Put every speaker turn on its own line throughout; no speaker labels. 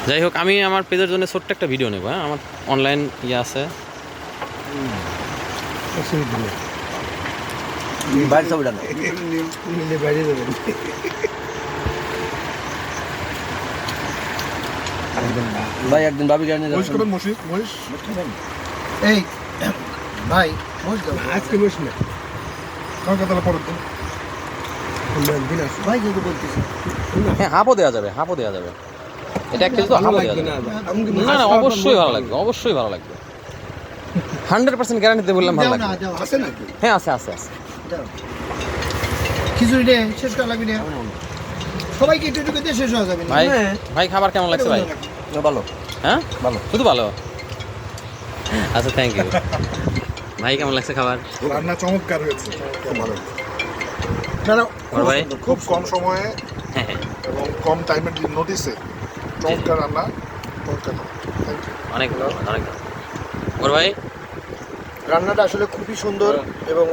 যাই হোক, আমি আমার পেজের জন্য ছোট্ট একটা ভিডিও নেব। হ্যাঁ, আমার অনলাইন ইয়ে আছে।
বাইরে ছবিটা না বাইরে যাবেন ভাই একদিন ভাবি গাড়ি
মহিষ খাবেন? মহিষ
এই ভাই আজকে মহিষ না
কার কথা পরের দিন
ভাই যদি বলতেছি
হ্যাঁ, হাফও দেওয়া যাবে, হাফও দেওয়া যাবে। এটা এক কেজি তো হাফও দেওয়া যাবে। না না, অবশ্যই ভালো লাগবে, অবশ্যই ভালো লাগবে। 100% গ্যারান্টিতে বললাম ভালো লাগবে।
আছে নাকি
হ্যাঁ, আছে আছে আছে।
খিচুড়ি রে শেষ করা লাগবে না সবাইকে একটু একটু করে শেষ হয়ে যাবে না
ভাই ভাই খাবার কেমন লাগছে ভাই?
ভালো
হ্যাঁ
ভালো
শুধু ভালো? আচ্ছা, থ্যাংক ইউ। ভাই কেমন লাগছে খাবার?
রান্না চমৎকার হয়েছে, ভালো।
বড় ভাই?
খুব কম সময়ে
হ্যাঁ হ্যাঁ,
এবং কম টাইমের নোটিসে চমৎকার রান্না, চমৎকার। Thank you.
অনেক ধন্যবাদ, অনেক ধন্যবাদ। বড় ভাই?
রান্নাটা আসলে খুবই সুন্দর এবং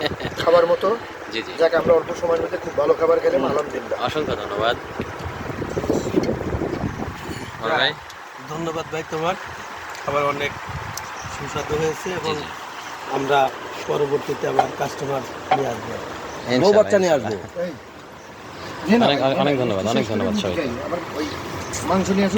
খাবার মতো
জি জি,
যাকে আমরা অল্প সময়ের মধ্যে খুব ভালো খাবার খেলে আলহামদুলিল্লাহ
অসংখ্য ধন্যবাদ। বড় ভাই?
ধন্যবাদ ভাই, তোমার খাবার অনেক সুস্বাদু হয়েছে এবং
জি, জি।
আমরা পরবর্তীতে আবার কাস্টমার নিয়ে আসবো।
বউ বাচ্চা নিয়ে আসবো
অনেক অনেক ধন্যবাদ, অনেক ধন্যবাদ সবাইকে।
আবার ওই মাংস নিয়ে আসবো।